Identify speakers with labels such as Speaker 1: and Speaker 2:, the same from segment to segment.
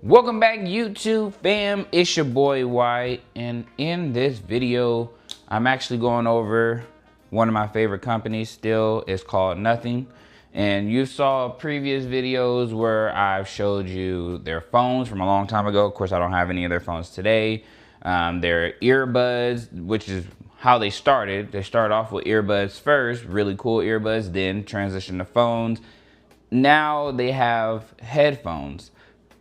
Speaker 1: Welcome back, YouTube fam. It's your boy White, and in this video I'm actually going over one of my favorite companies still. It's called Nothing, and you saw previous videos where I've showed you their phones from a long time ago. Of course, I don't have any of their phones today. Their earbuds, which is how they started. They started off with earbuds first, really cool earbuds, then transitioned to phones. Now they have headphones.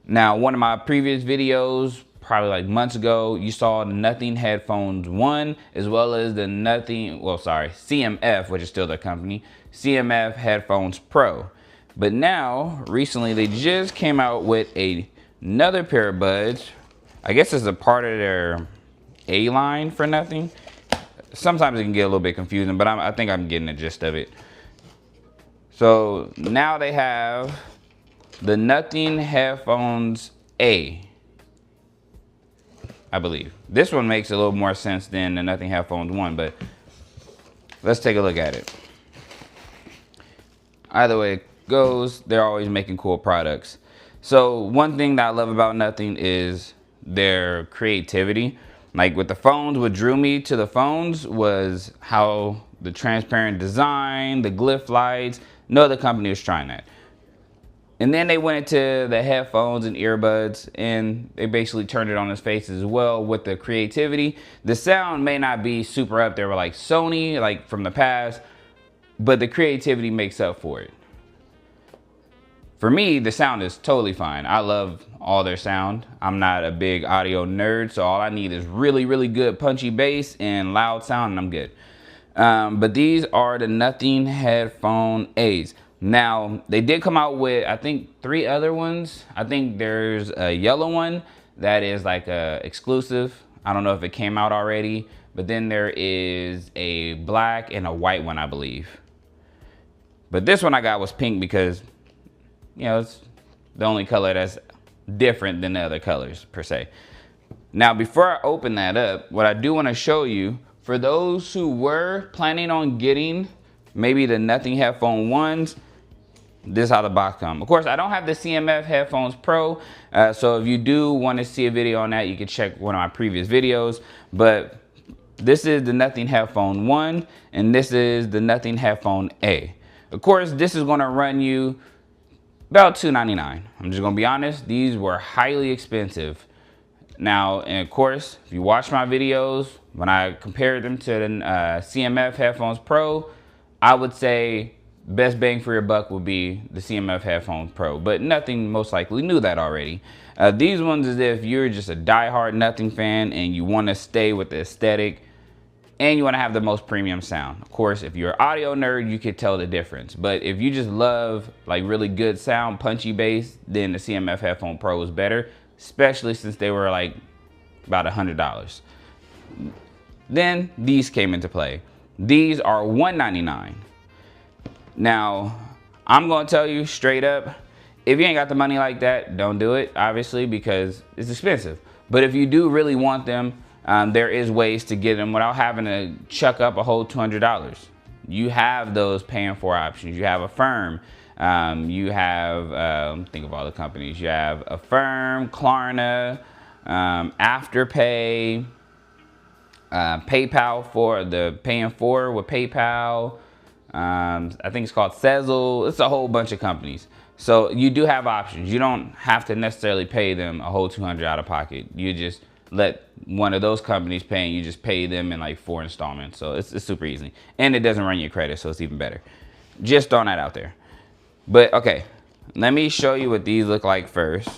Speaker 1: Now, one of my previous videos, probably like months ago, you saw the Nothing Headphones 1, as well as the CMF, which is still their company, CMF Headphones Pro. But now, recently, they just came out with another pair of buds. I guess it's a part of their A line for Nothing. Sometimes it can get a little bit confusing, but I think I'm getting the gist of it. So now they have the Nothing Headphones A, I believe. This one makes a little more sense than the Nothing Headphones 1, but let's take a look at it. Either way it goes, they're always making cool products. So one thing that I love about Nothing is their creativity. Like with the phones, what drew me to the phones was how the transparent design, the glyph lights, no other company was trying that. And then they went into the headphones and earbuds, and they basically turned it on its face as well with the creativity. The sound may not be super up there with like Sony, like from the past, but the creativity makes up for it. For me, the sound is totally fine. I love all their sound. I'm not a big audio nerd, so all I need is really, really good punchy bass and loud sound, and I'm good. But these are the Nothing Headphone A's. Now, they did come out with, I think, 3 other ones. I think there's a yellow one that is like a exclusive. I don't know if it came out already, but then there is a black and a white one, I believe. But this one I got was pink because, you know, it's the only color that's different than the other colors per se. Now, before I open that up, what I do want to show you, for those who were planning on getting maybe the Nothing Headphone 1s, this is how the box comes. Of course, I don't have the CMF Headphones Pro, so if you do want to see a video on that, you can check one of my previous videos. But this is the Nothing Headphone 1, and this is the Nothing Headphone A. Of course, this is going to run you about $299. I'm just going to be honest, these were highly expensive. Now, and of course, if you watch my videos, when I compared them to the CMF Headphones Pro, I would say best bang for your buck would be the CMF Headphones Pro, but Nothing most likely knew that already. These ones is if you're just a diehard Nothing fan and you want to stay with the aesthetic and you want to have the most premium sound. Of course, if you're an audio nerd, you could tell the difference. But if you just love like really good sound, punchy bass, then the CMF Headphone Pro is better, especially since they were like about $100. Then these came into play. These are $199. Now, I'm gonna tell you straight up, if you ain't got the money like that, don't do it, obviously, because it's expensive. But if you do really want them, there is ways to get them without having to chuck up a whole $200. You have those paying for options. You have Affirm. You have, think of all the companies. You have Affirm, Klarna, Afterpay, PayPal for the paying for with PayPal. I think it's called Sezzle. It's a whole bunch of companies. So you do have options. You don't have to necessarily pay them a whole $200 out of pocket. You just let one of those companies pay, and you just pay them in like 4 installments. So it's super easy. And it doesn't run your credit, so it's even better. Just throwing that out there. But okay, let me show you what these look like first.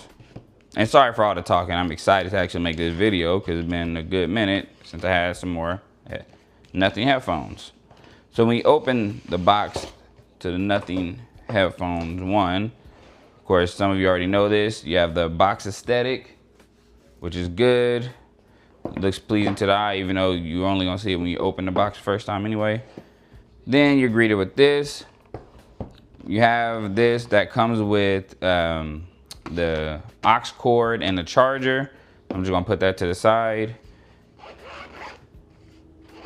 Speaker 1: And sorry for all the talking. I'm excited to actually make this video because it's been a good minute since I had some more Nothing headphones. So when you open the box to the Nothing Headphones 1, of course, some of you already know this. You have the box aesthetic, which is good. It looks pleasing to the eye, even though you're only gonna see it when you open the box first time anyway. Then you're greeted with this. You have this that comes with the aux cord and the charger. I'm just gonna put that to the side.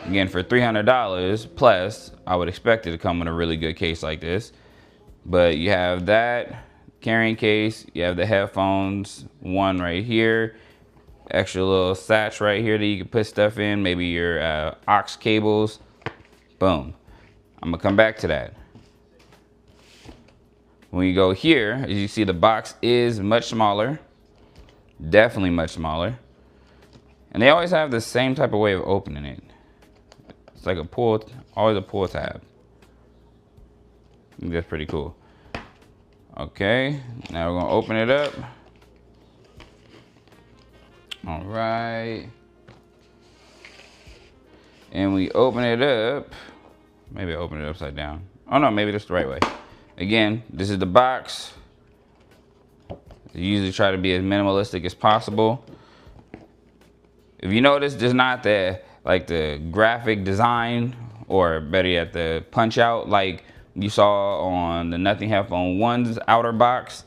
Speaker 1: Again, for $300 plus, I would expect it to come in a really good case like this. But you have that. carrying case. You have the headphones, one right here. Extra little satch right here that you can put stuff in, maybe your aux cables. Boom. I'm gonna come back to that. When you go here, as you see, the box is much smaller. Definitely much smaller. And they always have the same type of way of opening it. It's like a pull, always a pull tab. I think that's pretty cool. Okay, now we're gonna open it up. All right. And we open it up. Maybe I open it upside down. Oh no, maybe that's the right way. Again, this is the box. I usually try to be as minimalistic as possible. If you notice, there's not the graphic design, or better yet, the punch out like you saw on the Nothing Headphone 1's outer box.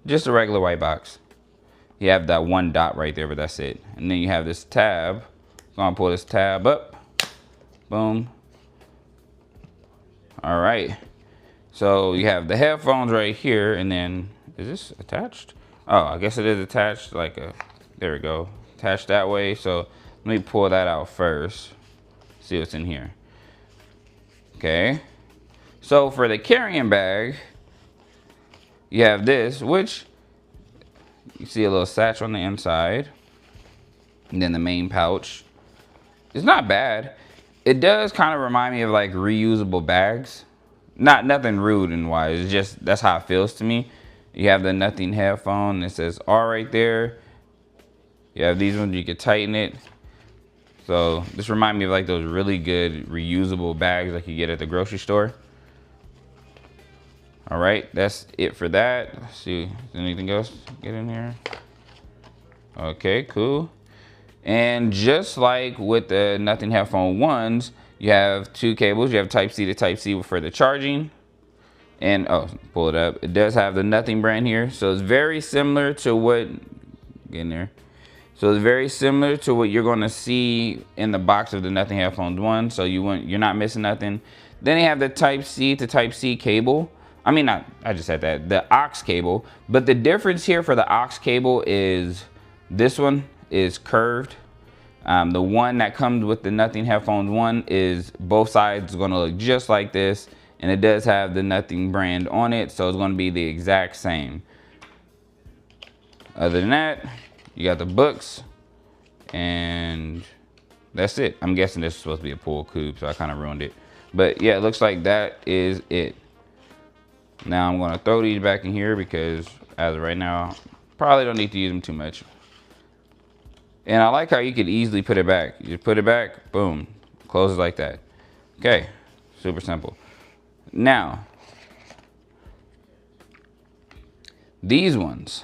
Speaker 1: Just a regular white box. You have that one dot right there, but that's it. And then you have this tab. I'm gonna pull this tab up. Boom. All right. So you have the headphones right here, and then, is this attached? Oh, I guess it is attached, like a, there we go. Attached that way. So let me pull that out first. See what's in here. Okay. So for the carrying bag, you have this, which you see a little satch on the inside. And then the main pouch. It's not bad. It does kind of remind me of like reusable bags. Nothing rude and wise. It's just, that's how it feels to me. You have the Nothing headphone. It says R right there. You have these ones, you can tighten it. So this reminds me of like those really good reusable bags like you get at the grocery store. All right, that's it for that. Let's see, is there anything else get in here? Okay, cool. And just like with the Nothing Headphone 1s, you have two cables. You have Type-C to Type-C for the charging. And, oh, pull it up. It does have the Nothing brand here. So it's very similar to what, get in there. So it's very similar to what you're gonna see in the box of the Nothing Headphones 1. So you're not missing nothing. Then you have the Type-C to Type-C cable. I mean, I just said that, the aux cable. But the difference here for the aux cable is this one is curved. The one that comes with the Nothing Headphones 1 is both sides gonna look just like this, and it does have the Nothing brand on it, so it's gonna be the exact same. Other than that, you got the books, and that's it. I'm guessing this is supposed to be a pull coupe, so I kind of ruined it. But yeah, it looks like that is it. Now I'm gonna throw these back in here because as of right now, probably don't need to use them too much. And I like how you could easily put it back. You just put it back, boom, closes like that. Okay, super simple. Now, these ones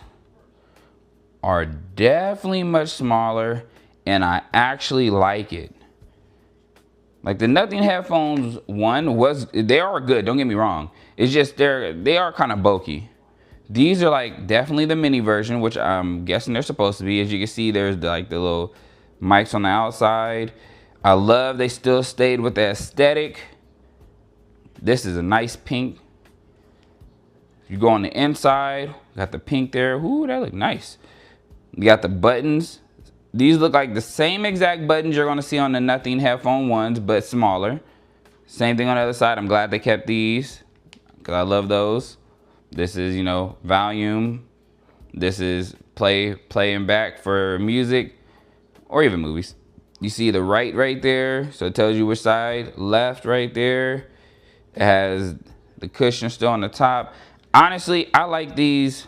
Speaker 1: are definitely much smaller, and I actually like it. Like the Nothing Headphones 1 they are good, don't get me wrong. It's just they are kind of bulky. These are like definitely the mini version, which I'm guessing they're supposed to be. As you can see, there's like the little mics on the outside. I love they still stayed with the aesthetic. This is a nice pink. You go on the inside, got the pink there. Ooh, that look nice. You got the buttons. These look like the same exact buttons you're gonna see on the Nothing Headphone 1s, but smaller. Same thing on the other side. I'm glad they kept these, because I love those. This is, you know, volume. This is playing back for music or even movies. You see the right there, so it tells you which side. Left right there. It has the cushion still on the top. Honestly, I like these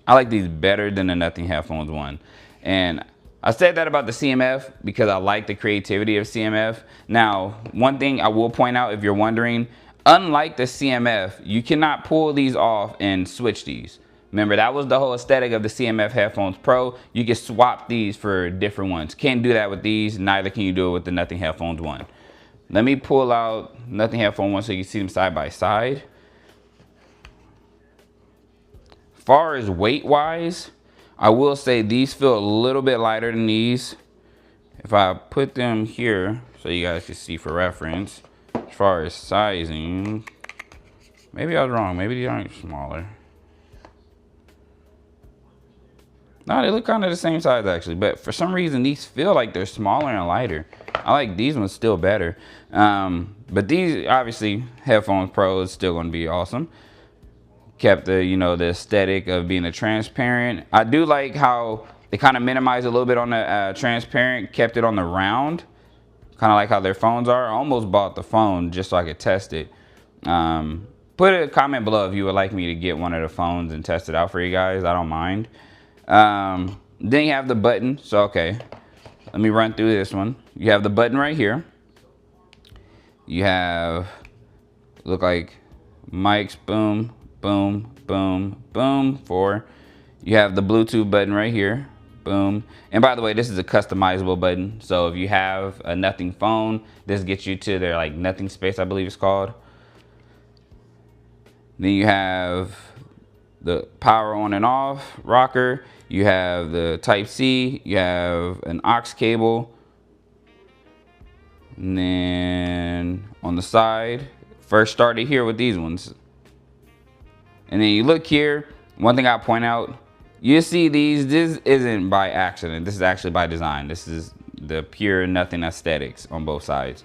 Speaker 1: better than the Nothing Headphones 1. And I said that about the CMF because I like the creativity of CMF. Now, one thing I will point out if you're wondering, unlike the CMF, you cannot pull these off and switch these. Remember, that was the whole aesthetic of the CMF Headphones Pro. You can swap these for different ones. Can't do that with these, neither can you do it with the Nothing Headphones 1. Let me pull out Nothing Headphone 1 so you can see them side by side. Far as weight wise, I will say these feel a little bit lighter than these. If I put them here so you guys can see for reference, as far as sizing, maybe I was wrong, maybe these aren't smaller. No, they look kind of the same size actually, but for some reason these feel like they're smaller and lighter. I like these ones still better. But these, obviously, Headphones Pro is still going to be awesome. Kept the, you know, the aesthetic of being a transparent. I do like how they kind of minimized a little bit on the transparent, kept it on the round, kind of like how their phones are. I almost bought the phone just so I could test it. Put a comment below if you would like me to get one of the phones and test it out for you guys. I don't mind. Then you have the button. So, okay, let me run through this one. You have the button right here. You have, look like mics, boom, boom, boom, boom, 4. You have the Bluetooth button right here, boom. And by the way, this is a customizable button. So if you have a nothing phone, this gets you to their like nothing space, I believe it's called. Then you have the power on and off rocker. You have the type C, you have an aux cable. And then on the side, first started here with these ones. And then you look here, one thing I'll point out, you see these, this isn't by accident. This is actually by design. This is the pure nothing aesthetics on both sides.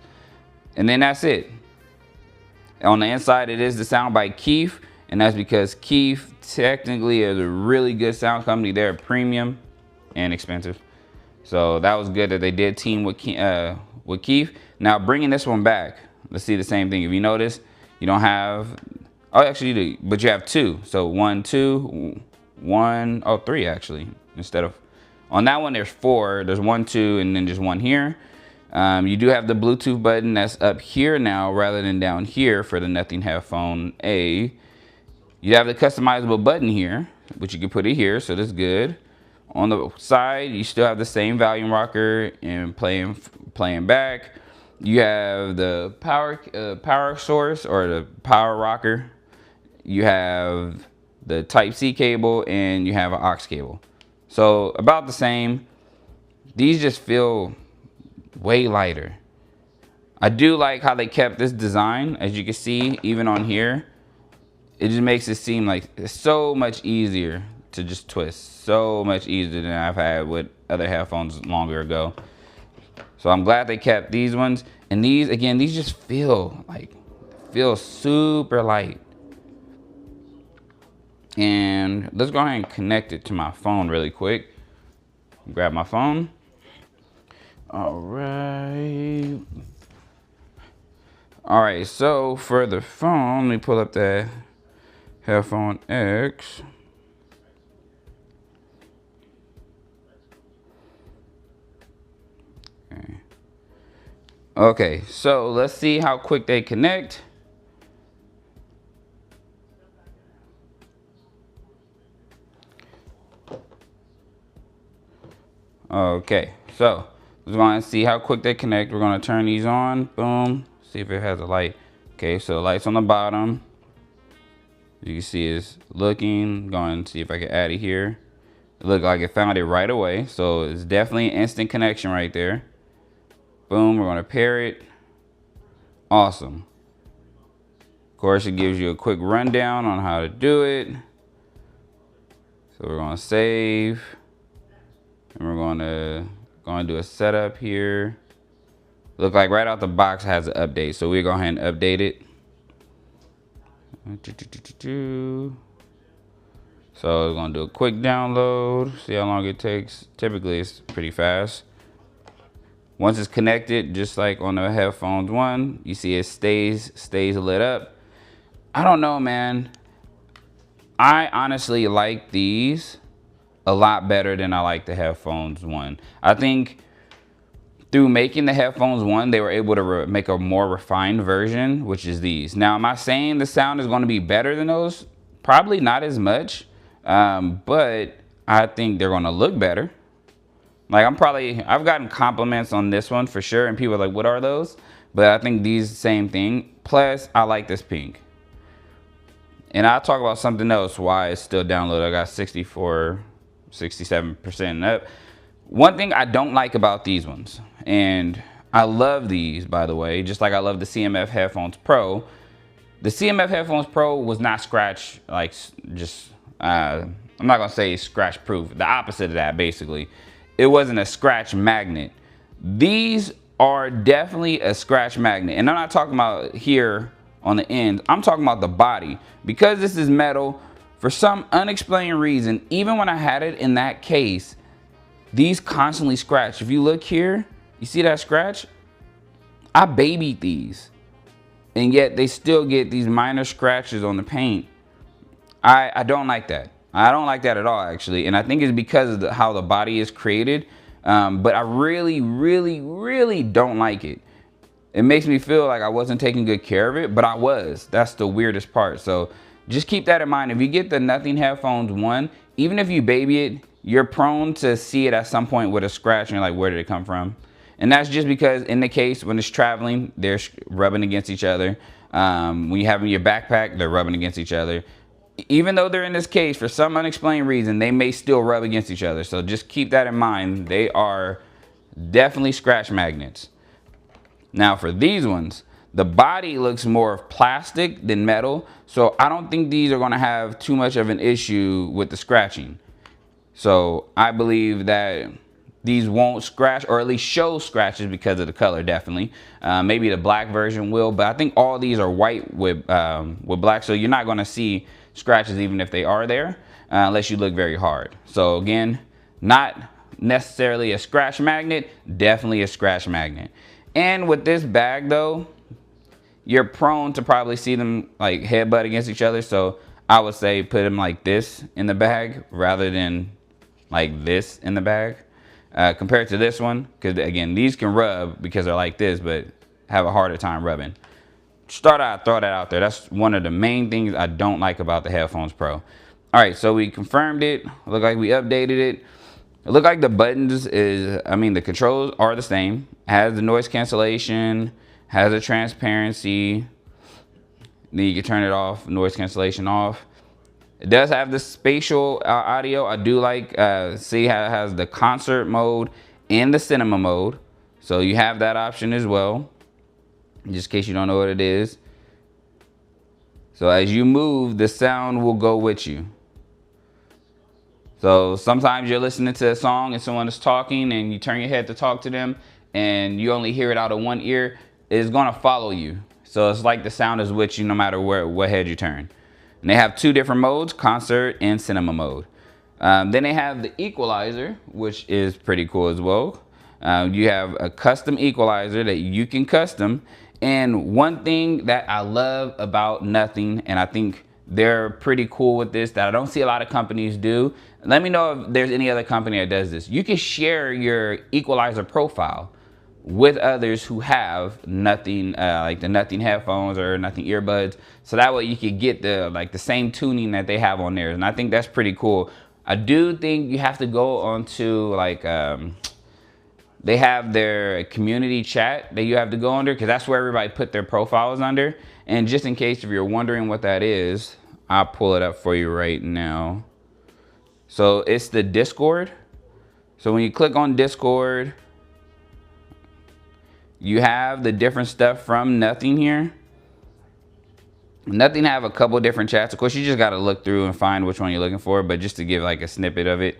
Speaker 1: And then that's it. On the inside, it is the sound by Keith, and that's because Keith technically is a really good sound company. They're premium and expensive. So that was good that they did team with Keith. Now bringing this one back, let's see the same thing. If you notice, you don't have, oh, actually you do, but you have 2. So 1, 2, 1, oh, 3 actually. Instead of, on that one there's 4. There's 1, 2, and then just 1 here. You do have the Bluetooth button that's up here now rather than down here for the Nothing Headphone A. You have the customizable button here, which you can put it here, so that's good. On the side, you still have the same volume rocker and playing back. You have the power source or the power rocker. You have the Type C cable and you have an aux cable. So about the same. These just feel way lighter. I do like how they kept this design. As you can see, even on here, it just makes it seem like it's so much easier to just twist. So much easier than I've had with other headphones longer ago. So I'm glad they kept these ones. And these, again, these just feel super light. And let's go ahead and connect it to my phone really quick. Grab my phone. All right. All right, so for the phone, let me pull up the Headphone X. Okay, so let's see how quick they connect. Okay, so we're going to see how quick they connect. We're going to turn these on. Boom. See if it has a light. Okay, so the light's on the bottom. You can see it's looking. Going to see if I can add it here. It looked like it found it right away. So it's definitely an instant connection right there. Boom, we're going to pair it. Awesome. Of course, it gives you a quick rundown on how to do it. So we're going to save. And we're going to do a setup here. Look like right out the box has an update. So we're going to go ahead and update it. So we're going to do a quick download. See how long it takes. Typically, it's pretty fast. Once it's connected, just like on the Headphones 1, you see it stays lit up. I don't know, man. I honestly like these a lot better than I like the Headphones 1. I think through making the Headphones 1, they were able to make a more refined version, which is these. Now, am I saying the sound is going to be better than those? Probably not as much, but I think they're going to look better. Like I've gotten compliments on this one for sure, and people are like, what are those? But I think these same thing. Plus, I like this pink. And I'll talk about something else why it's still downloaded. I got 64, 67% up. One thing I don't like about these ones, and I love these, by the way, just like I love the CMF Headphones Pro. The CMF Headphones Pro was not scratch, like just I'm not gonna say scratch proof, the opposite of that basically. It wasn't a scratch magnet. These are definitely a scratch magnet. And I'm not talking about here on the end, I'm talking about the body. Because this is metal, for some unexplained reason, even when I had it in that case, these constantly scratch. If you look here, you see that scratch? I babied these. And yet they still get these minor scratches on the paint. I don't like that. I don't like that at all, actually. And I think it's because of how the body is created. But I really, really, really don't like it. It makes me feel like I wasn't taking good care of it, but I was. That's the weirdest part. So just keep that in mind. If you get the Nothing Headphones 1, even if you baby it, you're prone to see it at some point with a scratch and you're like, where did it come from? And that's just because in the case, when it's traveling, they're rubbing against each other. When you have them in your backpack, they're rubbing against each other. Even though they're in this case, for some unexplained reason, they may still rub against each other. So just keep that in mind. They are definitely scratch magnets. Now for these ones, the body looks more of plastic than metal. So I don't think these are gonna have too much of an issue with the scratching. So I believe that these won't scratch, or at least show scratches because of the color, definitely. Maybe the black version will, but I think all these are white with black, so you're not gonna see scratches even if they are there, unless you look very hard. So again, not necessarily a scratch magnet, definitely a scratch magnet. And with this bag though, you're prone to probably see them like headbutt against each other, so I would say put them like this in the bag rather than like this in the bag. Compared to this one, because again, these can rub because they're like this, but have a harder time rubbing. Throw that out there. That's one of the main things I don't like about the Headphones Pro. All right, so we confirmed it. Look like we updated it. It looked like the buttons the controls are the same. Has the noise cancellation, has a transparency. Then you can turn it off, noise cancellation off. It does have the spatial audio. I do like, see how it has the concert mode and the cinema mode. So you have that option as well, just in case you don't know what it is. So as you move, the sound will go with you. So sometimes you're listening to a song and someone is talking and you turn your head to talk to them and you only hear it out of one ear, it's gonna follow you. So it's like the sound is with you no matter what head you turn. And they have two different modes, concert and cinema mode. Then they have the equalizer, which is pretty cool as well. You have a custom equalizer that you can custom. And one thing that I love about Nothing, and I think they're pretty cool with this, that I don't see a lot of companies do. Let me know if there's any other company that does this. You can share your equalizer profile with others who have Nothing, like the Nothing headphones or Nothing earbuds, so that way you could get the same tuning that they have on theirs. And I think that's pretty cool. I do think you have to go onto like they have their community chat that you have to go under, because that's where everybody put their profiles under. And just in case if you're wondering what that is, I'll pull it up for you right now. So it's the Discord. So when you click on Discord, you have the different stuff from Nothing here. Nothing have a couple different chats. Of course, you just got to look through and find which one you're looking for, but just to give like a snippet of it.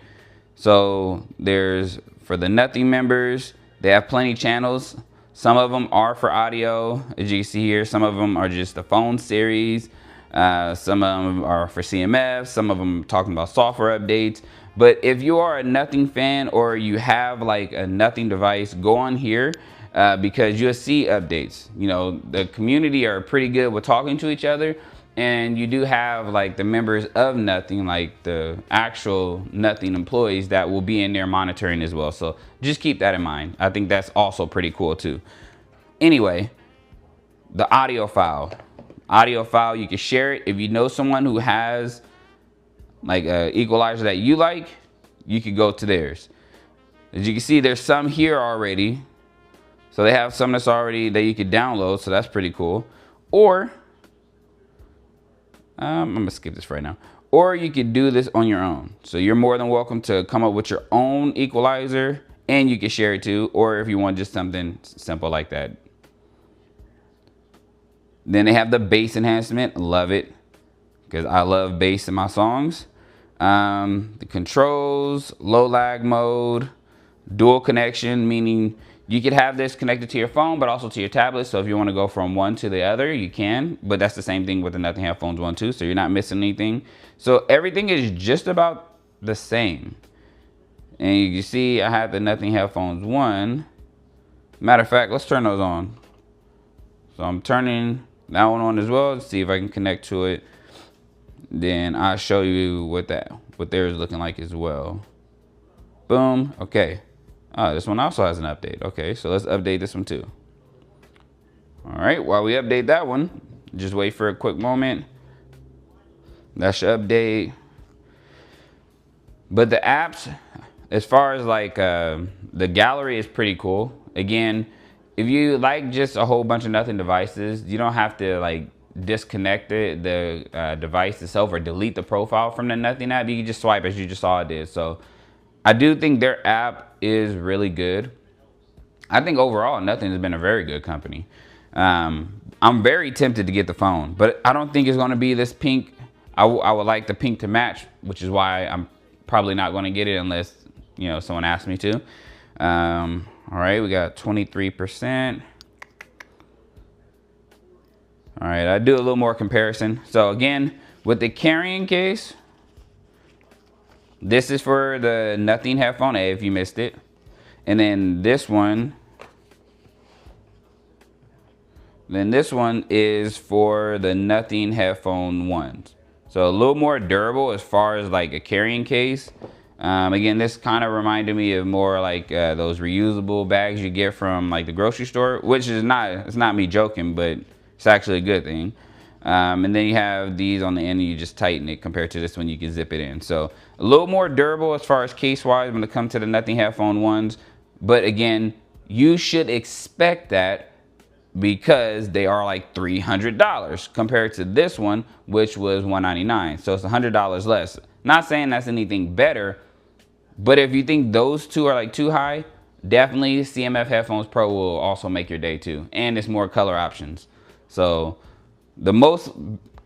Speaker 1: So there's, for the Nothing members, they have plenty channels. Some of them are for audio, as you can see here. Some of them are just the phone series. Some of them are for CMF. Some of them talking about software updates. But if you are a Nothing fan or you have like a Nothing device, go on here. Because you'll see updates. You know, the community are pretty good with talking to each other, and you do have like the members of Nothing, like the actual Nothing employees that will be in there monitoring as well. So just keep that in mind. I think that's also pretty cool too. Anyway, the audio file. Audio file, you can share it. If you know someone who has like an equalizer that you like, you could go to theirs. As you can see, there's some here already. So they have some that's already that you could download, so that's pretty cool. Or, I'm gonna skip this right now. Or you could do this on your own. So you're more than welcome to come up with your own equalizer, and you can share it too, or if you want just something simple like that. Then they have the bass enhancement, love it, because I love bass in my songs. The controls, low lag mode, dual connection, meaning you could have this connected to your phone, but also to your tablet. So if you want to go from one to the other, you can. But that's the same thing with the Nothing Headphones 1 too. So you're not missing anything. So everything is just about the same. And you can see I have the Nothing Headphones 1. Matter of fact, let's turn those on. So I'm turning that one on as well to see if I can connect to it. Then I'll show you what theirs is looking like as well. Boom. Okay. Oh, this one also has an update. Okay, so let's update this one too. All right, while we update that one, just wait for a quick moment. That should update. But the apps, as far as like the gallery is pretty cool. Again, if you like just a whole bunch of nothing devices, you don't have to like disconnect the device itself or delete the profile from the Nothing app. You can just swipe as you just saw it did. So I do think their app is really good. I think overall Nothing has been a very good company. I'm very tempted to get the phone, but I don't think it's going to be this pink. I would like the pink to match, which is why I'm probably not going to get it unless someone asks me to. All right, we got 23%. All right, I do a little more comparison. So again, with the carrying case, this is for the Nothing Headphone A if you missed it. And then this one is for the Nothing Headphone 1s. So a little more durable as far as like a carrying case. Again, this kind of reminded me of more like those reusable bags you get from like the grocery store, which is it's not me joking, but it's actually a good thing. And then you have these on the end and you just tighten it compared to this one, you can zip it in. So a little more durable as far as case wise when it comes to the Nothing Headphone 1s. But again, you should expect that because they are like $300 compared to this one, which was $199. So it's $100 less. Not saying that's anything better, but if you think those two are like too high, definitely CMF Headphones Pro will also make your day too. And it's more color options. So the most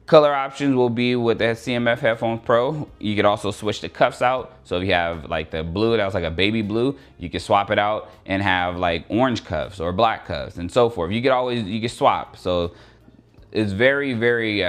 Speaker 1: color options will be with the CMF Headphones Pro. You could also switch the cuffs out. So if you have like the blue, that was like a baby blue, you can swap it out and have like orange cuffs or black cuffs and so forth. You can swap. So it's very, very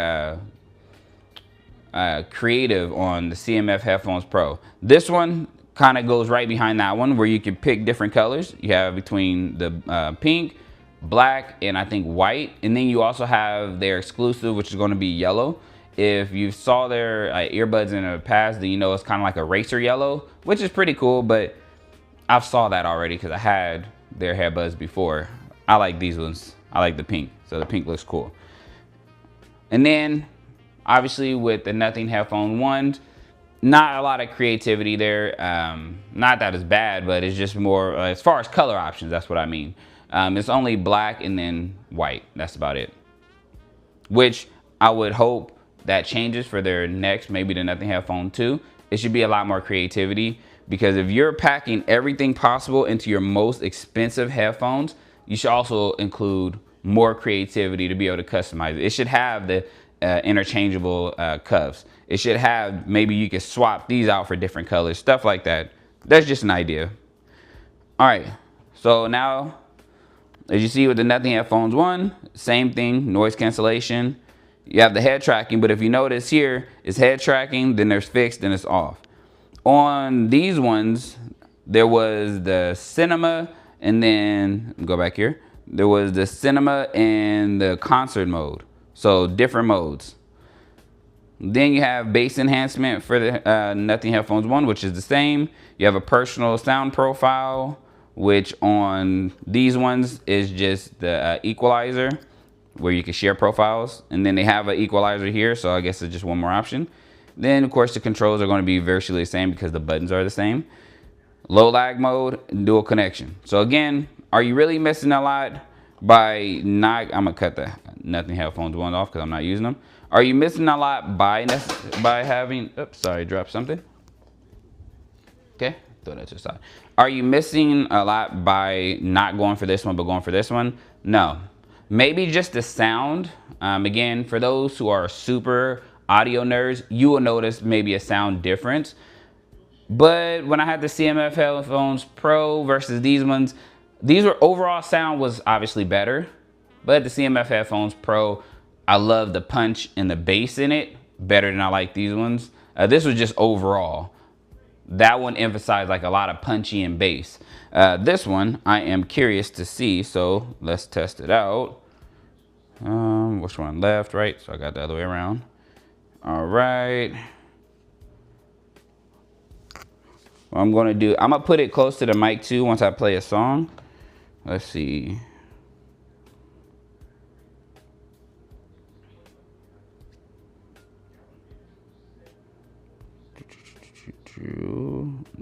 Speaker 1: creative on the CMF Headphones Pro. This one kind of goes right behind that one where you can pick different colors. You have between the pink, black, and I think white. And then you also have their exclusive, which is going to be yellow. If you saw their earbuds in the past, then you know it's kind of like a racer yellow, which is pretty cool, but I've saw that already because I had their earbuds before. I like these ones. I like the pink, so the pink looks cool. And then obviously with the Nothing Headphone 1s, not a lot of creativity there. Not that it's bad, but it's just more as far as color options, that's what I mean. It's only black and then white. That's about it. Which I would hope that changes for their next, maybe the Nothing Headphone 2. It should be a lot more creativity because if you're packing everything possible into your most expensive headphones, you should also include more creativity to be able to customize it. It should have the interchangeable cuffs. It should have, maybe you could swap these out for different colors, stuff like that. That's just an idea. All right, so now, as you see with the Nothing Headphones 1, same thing, noise cancellation. You have the head tracking, but if you notice here, it's head tracking, then there's fixed, then it's off. On these ones, there was the cinema, and then, go back here, there was the cinema and the concert mode. So different modes. Then you have bass enhancement for the Nothing Headphones 1, which is the same. You have a personal sound profile, which on these ones is just the equalizer, where you can share profiles. And then they have an equalizer here, so I guess it's just one more option. Then, of course, the controls are going to be virtually the same because the buttons are the same. Low lag mode, dual connection. So again, are you really missing a lot by not, I'm gonna cut the Nothing Headphones 1 off because I'm not using them. Are you missing a lot by having, oops, sorry, dropped something. Okay, throw that to the side. Are you missing a lot by not going for this one but going for this one? No. Maybe just the sound. Again, for those who are super audio nerds, you will notice maybe a sound difference. But when I had the CMF Headphones Pro versus these ones, these were overall sound was obviously better. But the CMF Headphones Pro, I love the punch and the bass in it better than I like these ones. This was just overall. That one emphasized like a lot of punchy and bass. This one I am curious to see, so let's test it out. Which one? Left, right? So I got the other way around. All right. What I'm gonna do, I'm gonna put it close to the mic too once I play a song. Let's see.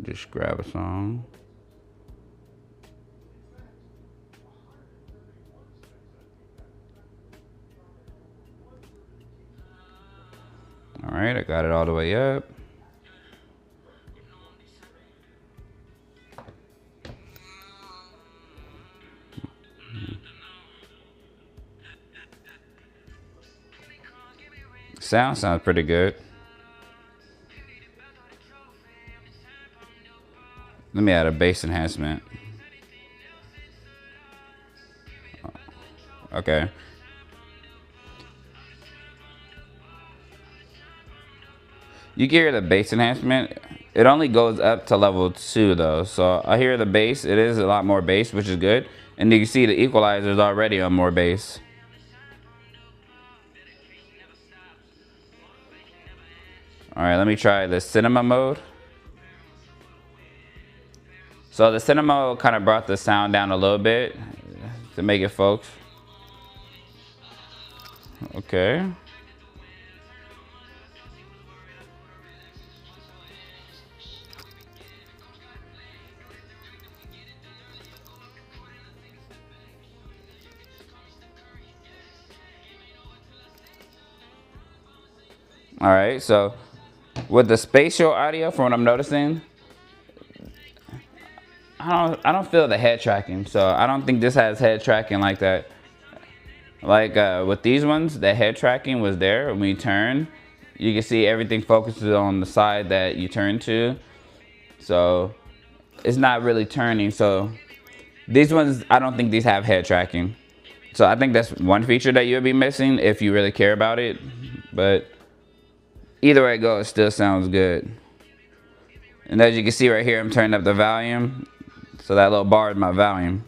Speaker 1: Just grab a song. All right, I got it all the way up. Sounds pretty good. Let me add a bass enhancement. Okay. You can hear the bass enhancement. It only goes up to level 2 though. So I hear the bass. It is a lot more bass, which is good. And you can see the equalizer is already on more bass. All right, let me try the cinema mode. So the cinema mode kind of brought the sound down a little bit to make it focus. Okay. All right, so with the spatial audio, from what I'm noticing, I don't feel the head tracking. So I don't think this has head tracking like that. Like with these ones, the head tracking was there. When you turn, you can see everything focuses on the side that you turn to. So it's not really turning. So these ones, I don't think these have head tracking. So I think that's one feature that you'll be missing if you really care about it. But either way it goes, it still sounds good. And as you can see right here, I'm turning up the volume. So that little bar is my volume.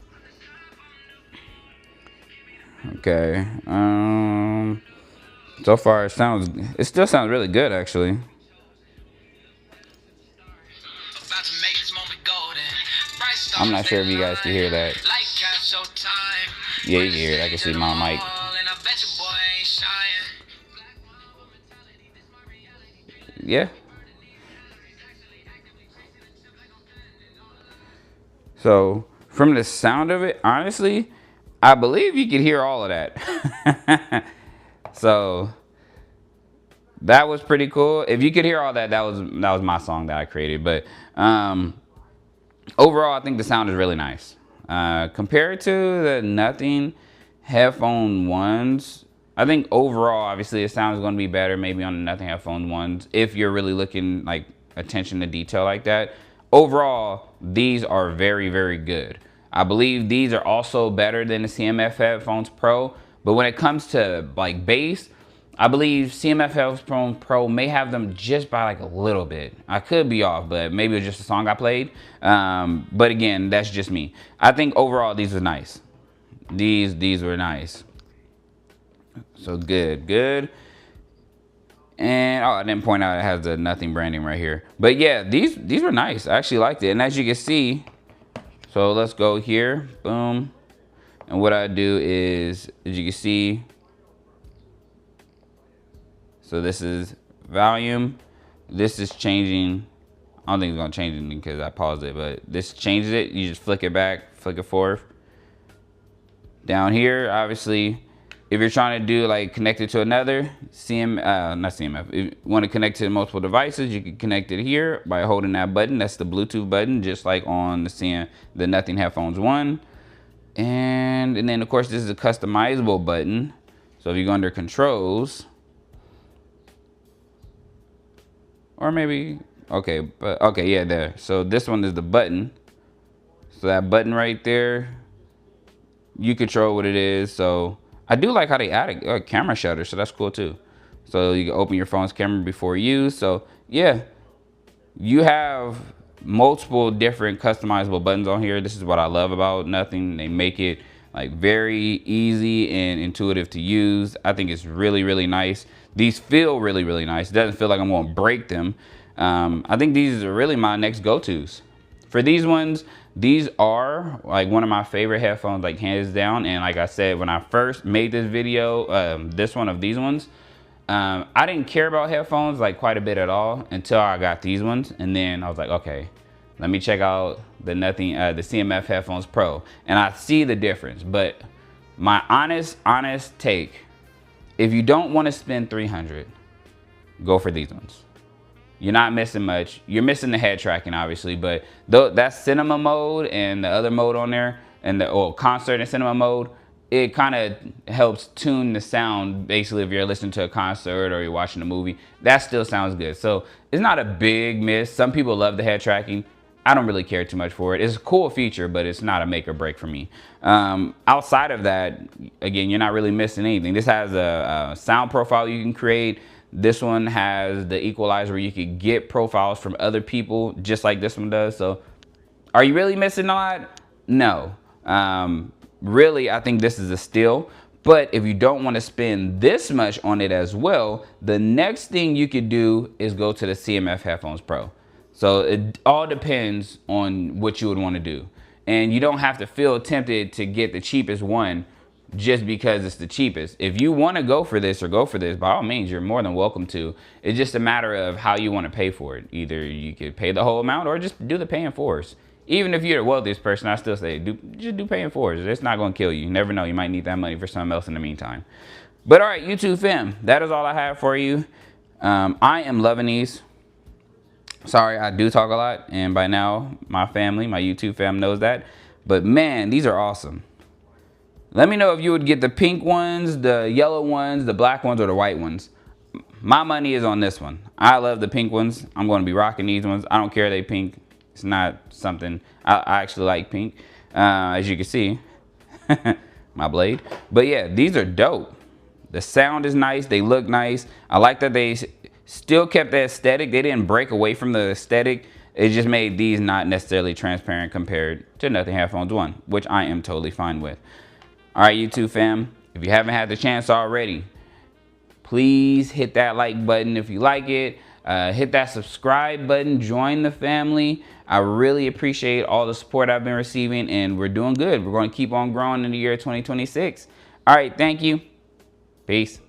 Speaker 1: Okay. So far it still sounds really good actually. I'm not sure if you guys can hear that. Yeah, you can hear it. I can see my mic. Yeah. So from the sound of it, honestly, I believe you could hear all of that. So that was pretty cool. If you could hear all that, that was my song that I created. But overall, I think the sound is really nice. Compared to the Nothing headphone ones, I think overall, obviously, the sound is going to be better maybe on the Nothing headphone ones if you're really looking like attention to detail like that. Overall, these are very, very good. I believe these are also better than the CMF Headphones Pro. But when it comes to like bass, I believe CMF Headphones Pro may have them just by like a little bit. I could be off, but maybe it was just a song I played. But again, that's just me. I think overall these were nice. These were nice. So good. And oh, I didn't point out it has the Nothing branding right here. But yeah, these were nice. I actually liked it. And as you can see, so let's go here. Boom. And what I do is, as you can see, so this is volume. This is changing. I don't think it's gonna change anything because I paused it, but this changes it. You just flick it back, flick it forth. Down here, obviously, if you're trying to do like connect it to another not CMF. If you want to connect to multiple devices, you can connect it here by holding that button. That's the Bluetooth button, just like on the Nothing Headphones 1. And then of course this is a customizable button. So if you go under controls, or maybe, okay, but okay, yeah, there. So this one is the button. So that button right there, you control what it is. So I do like how they added a camera shutter, so that's cool too. So you can open your phone's camera before use. So yeah, you have multiple different customizable buttons on here. This is what I love about Nothing. They make it like very easy and intuitive to use. I think it's really, really nice. These feel really, really nice. It doesn't feel like I'm gonna break them. I think these are really my next go-tos. For these ones, these are like one of my favorite headphones, like hands down. And like I said, when I first made this video, this one of these ones, I didn't care about headphones like quite a bit at all until I got these ones. And then I was like, okay, let me check out the CMF Headphones Pro. And I see the difference. But my honest take, if you don't want to spend $300, go for these ones. You're not missing much. You're missing the head tracking, obviously, but that's cinema mode and the other mode on there, and the concert and cinema mode, it kind of helps tune the sound. Basically, if you're listening to a concert or you're watching a movie, that still sounds good. So it's not a big miss. Some people love the head tracking. I don't really care too much for it. It's a cool feature, but it's not a make or break for me. Outside of that, again, you're not really missing anything. This has a sound profile you can create. This one has the equalizer where you could get profiles from other people, just like this one does. So are you really missing a lot? No. Really, I think this is a steal. But if you don't want to spend this much on it as well, the next thing you could do is go to the CMF Headphones Pro. So it all depends on what you would want to do. And you don't have to feel tempted to get the cheapest one just because it's the cheapest. If you want to go for this, by all means, you're more than welcome to. It's just a matter of how you want to pay for it. Either you could pay the whole amount or just do the paying fours. Even if you're the wealthiest person, I still say just do paying fours. It's not going to kill you. You never know. You might need that money for something else in the meantime. But all right, YouTube fam, that is all I have for you. I am loving these. Sorry, I do talk a lot, and by now my family, my YouTube fam knows that. But man, these are awesome. Let me know if you would get the pink ones, the yellow ones, the black ones, or the white ones. My money is on this one. I love the pink ones. I'm going to be rocking these ones. I don't care they pink. It's not something, I actually like pink, as you can see, my blade. But yeah, these are dope. The sound is nice. They look nice. I like that they still kept the aesthetic. They didn't break away from the aesthetic. It just made these not necessarily transparent compared to Nothing Headphones 1, which I am totally fine with. All right, YouTube fam, if you haven't had the chance already, please hit that like button if you like it. Hit that subscribe button, join the family. I really appreciate all the support I've been receiving, and we're doing good. We're going to keep on growing in the year 2026. All right, thank you. Peace.